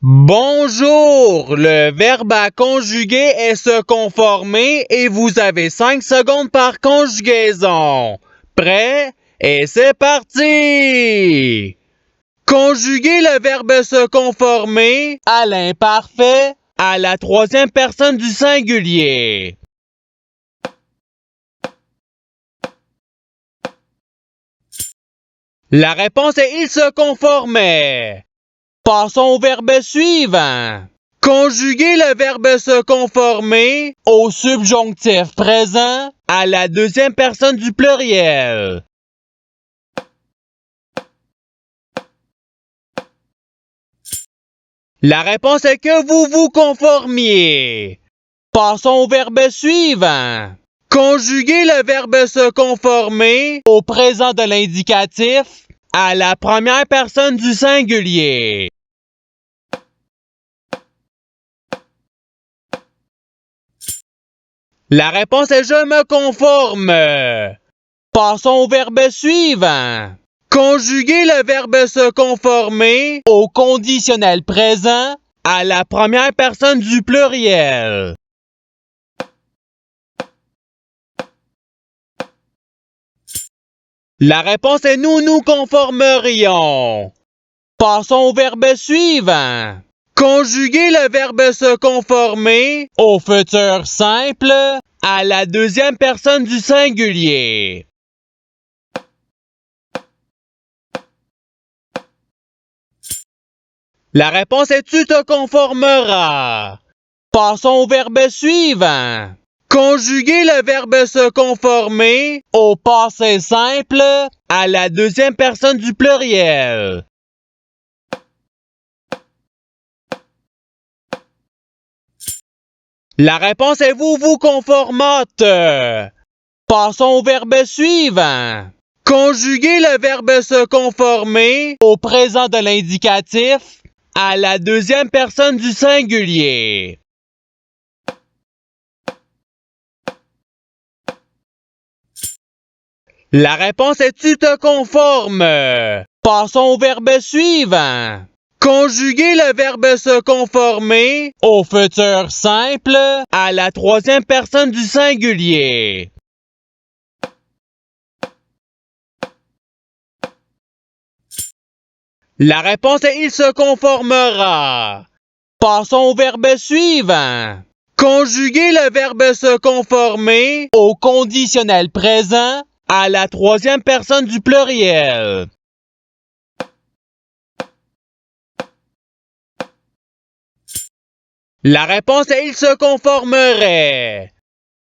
Bonjour! Le verbe à conjuguer est se conformer et vous avez 5 secondes par conjugaison. Prêt? Et c'est parti! Conjuguer le verbe se conformer à l'imparfait à la troisième personne du singulier. La réponse est il se conformait. Passons au verbe suivant. Conjuguer le verbe se conformer au subjonctif présent à la deuxième personne du pluriel. La réponse est que vous vous conformiez. Passons au verbe suivant. Conjuguer le verbe se conformer au présent de l'indicatif à la première personne du singulier. La réponse est je me conforme. Passons au verbe suivant. Conjuguer le verbe se conformer au conditionnel présent à la première personne du pluriel. La réponse est nous nous conformerions. Passons au verbe suivant. Conjuguer le verbe se conformer au futur simple à la deuxième personne du singulier. La réponse est tu te conformeras. Passons au verbe suivant. Conjuguer le verbe se conformer au passé simple à la deuxième personne du pluriel. La réponse est vous vous conformâtes. Passons au verbe suivant. Conjuguer le verbe se conformer au présent de l'indicatif à la deuxième personne du singulier. La réponse est tu te conformes. Passons au verbe suivant. Conjuguer le verbe se conformer au futur simple à la troisième personne du singulier. La réponse est il se conformera. Passons au verbe suivant. Conjuguer le verbe se conformer au conditionnel présent à la troisième personne du pluriel. La réponse est il se conformerait.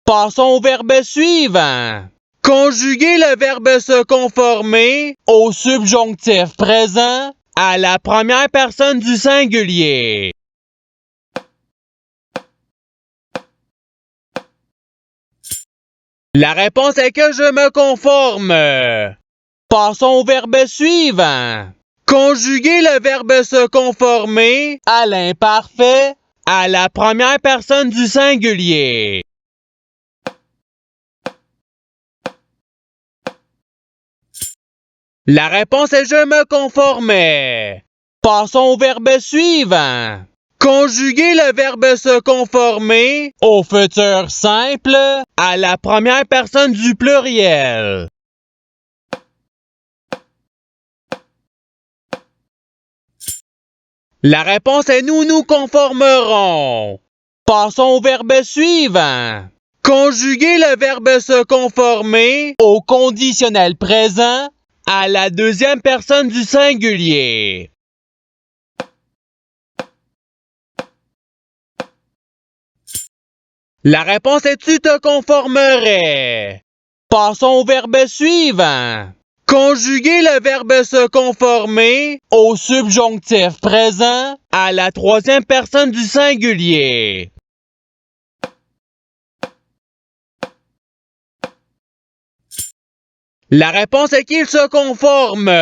Passons au verbe suivant. Conjuguer le verbe se conformer au subjonctif présent à la première personne du singulier. La réponse est que je me conforme. Passons au verbe suivant. Conjuguer le verbe se conformer à l'imparfait à la première personne du singulier. La réponse est je me conformais. Passons au verbe suivant. Conjuguer le verbe se conformer au futur simple à la première personne du pluriel. La réponse est nous nous conformerons. Passons au verbe suivant. Conjuguer le verbe se conformer au conditionnel présent à la deuxième personne du singulier. La réponse est tu te conformerais. Passons au verbe suivant. Conjuguer le verbe se conformer au subjonctif présent à la troisième personne du singulier. La réponse est qu'il se conforme.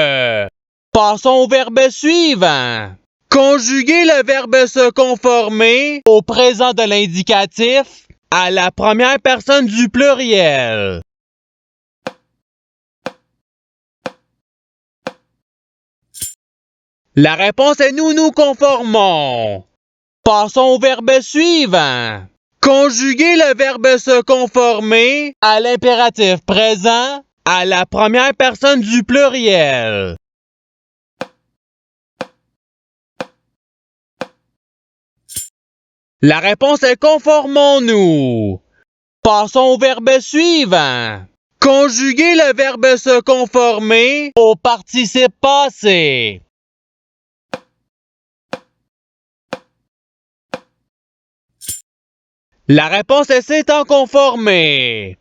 Passons au verbe suivant. Conjuguer le verbe se conformer au présent de l'indicatif à la première personne du pluriel. La réponse est nous nous conformons. Passons au verbe suivant. Conjuguer le verbe se conformer à l'impératif présent à la première personne du pluriel. La réponse est conformons-nous. Passons au verbe suivant. Conjuguer le verbe se conformer au participe passé. La réponse est s'étant conformé.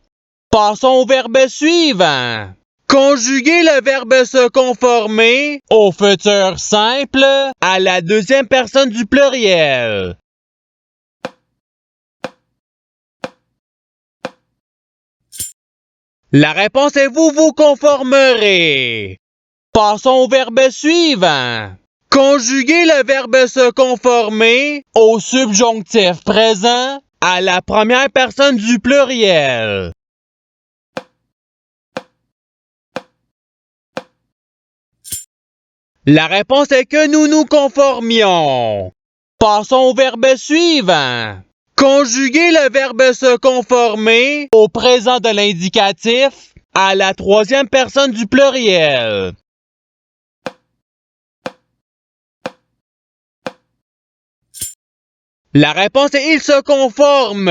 Passons au verbe suivant. Conjuguer le verbe se conformer au futur simple à la deuxième personne du pluriel. La réponse est vous vous conformerez. Passons au verbe suivant. Conjuguer le verbe se conformer au subjonctif présent à la première personne du pluriel. La réponse est que nous nous conformions. Passons au verbe suivant. Conjuguer le verbe se conformer au présent de l'indicatif à la troisième personne du pluriel. La réponse est il se conforme.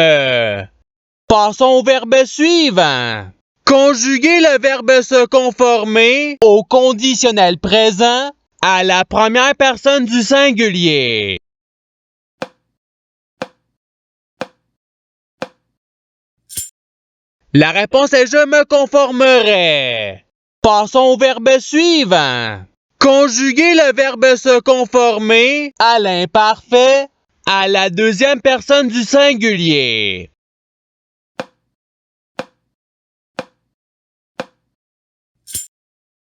Passons au verbe suivant. Conjuguer le verbe se conformer au conditionnel présent à la première personne du singulier. La réponse est je me conformerai. Passons au verbe suivant. Conjuguer le verbe se conformer à l'imparfait à la deuxième personne du singulier.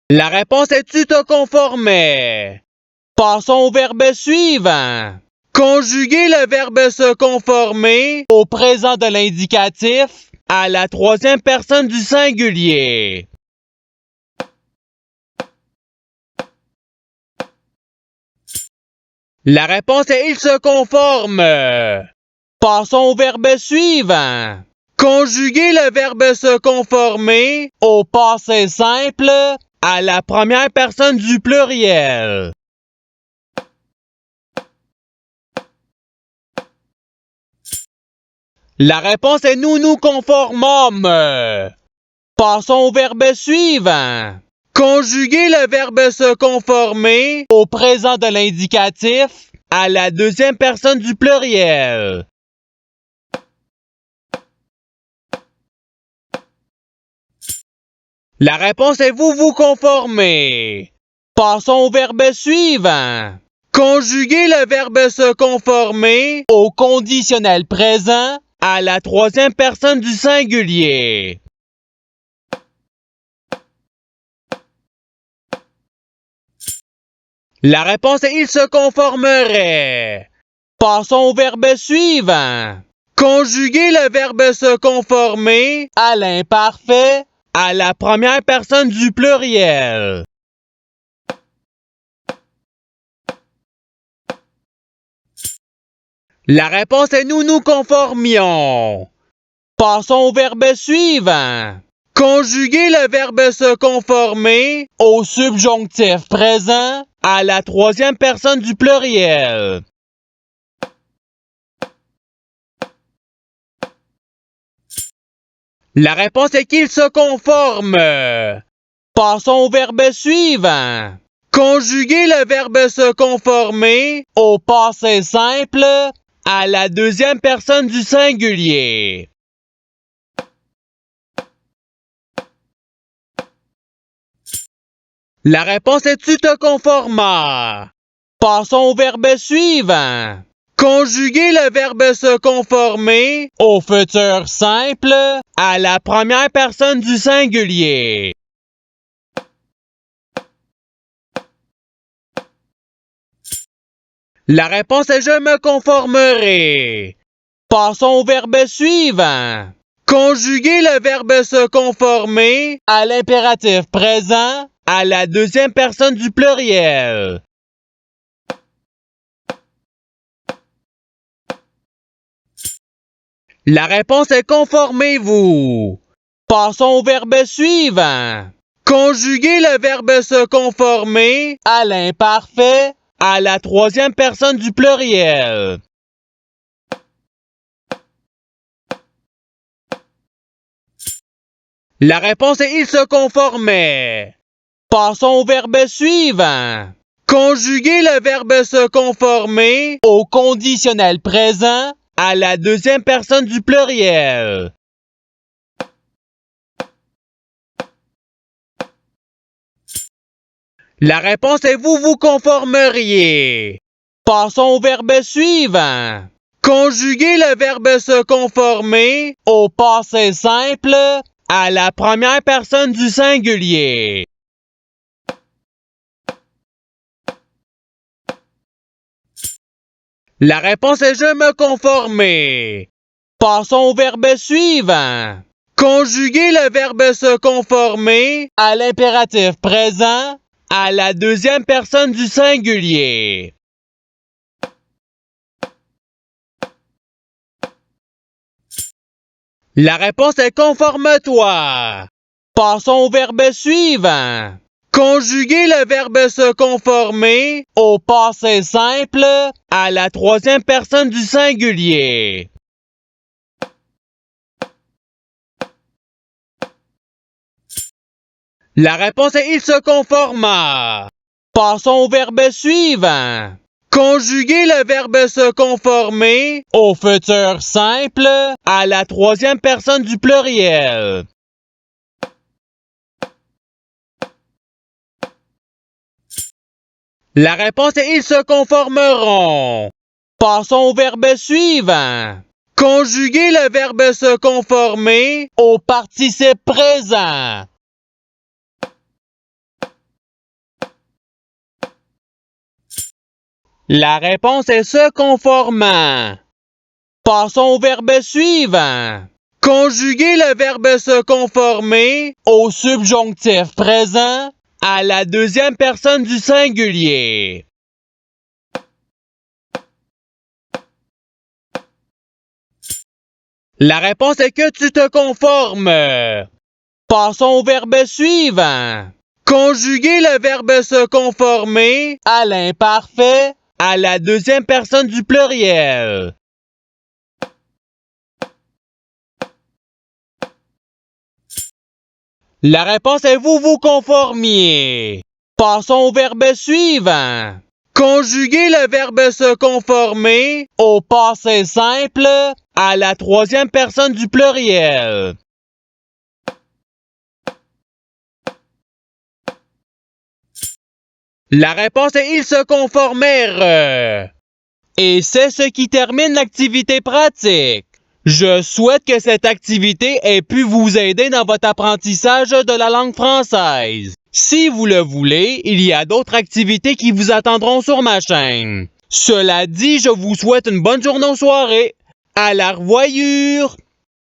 La réponse est tu te conformais. Passons au verbe suivant. Conjuguer le verbe se conformer au présent de l'indicatif à la troisième personne du singulier. La réponse est il se conforme. Passons au verbe suivant. Conjuguer le verbe se conformer au passé simple à la première personne du pluriel. La réponse est nous nous conformons. Passons au verbe suivant. Conjuguer le verbe se conformer au présent de l'indicatif à la deuxième personne du pluriel. La réponse est vous vous conformez. Passons au verbe suivant. Conjuguer le verbe se conformer au conditionnel présent à la troisième personne du singulier. La réponse est il se conformerait. Passons au verbe suivant. Conjuguer le verbe se conformer à l'imparfait à la première personne du pluriel. La réponse est nous nous conformions. Passons au verbe suivant. Conjuguer le verbe se conformer au subjonctif présent à la troisième personne du pluriel. La réponse est qu'il se conforme. Passons au verbe suivant. Conjuguer le verbe se conformer au passé simple à la deuxième personne du singulier. La réponse est tu te conformas. Passons au verbe suivant. Conjuguer le verbe se conformer au futur simple à la première personne du singulier. La réponse est je me conformerai. Passons au verbe suivant. Conjuguer le verbe se conformer à l'impératif présent à la deuxième personne du pluriel. La réponse est conformez-vous. Passons au verbe suivant. Conjuguez le verbe se conformer à l'imparfait à la troisième personne du pluriel. La réponse est il se conformait. Passons au verbe suivant. Conjuguez le verbe se conformer au conditionnel présent à la deuxième personne du pluriel. La réponse est vous vous conformeriez. Passons au verbe suivant. Conjuguez le verbe se conformer au passé simple à la première personne du singulier. La réponse est je me conformer. Passons au verbe suivant. Conjuguez le verbe se conformer à l'impératif présent à la deuxième personne du singulier. La réponse est conforme-toi. Passons au verbe suivant. Conjuguez le verbe se conformer au passé simple à la troisième personne du singulier. La réponse est il se conforma. Passons au verbe suivant. Conjuguez le verbe se conformer au futur simple à la troisième personne du pluriel. La réponse est ils se conformeront. Passons au verbe suivant. Conjuguez le verbe se conformer au participe présent. La réponse est se conformant. Passons au verbe suivant. Conjuguez le verbe se conformer au subjonctif présent à la deuxième personne du singulier. La réponse est que tu te conformes. Passons au verbe suivant. Conjuguez le verbe se conformer à l'imparfait à la deuxième personne du pluriel. La réponse est vous vous conformiez. Passons au verbe suivant. Conjuguez le verbe se conformer au passé simple à la troisième personne du pluriel. La réponse est ils se conformèrent. Et c'est ce qui termine l'activité pratique. Je souhaite que cette activité ait pu vous aider dans votre apprentissage de la langue française. Si vous le voulez, il y a d'autres activités qui vous attendront sur ma chaîne. Cela dit, je vous souhaite une bonne journée ou soirée. À la revoyure!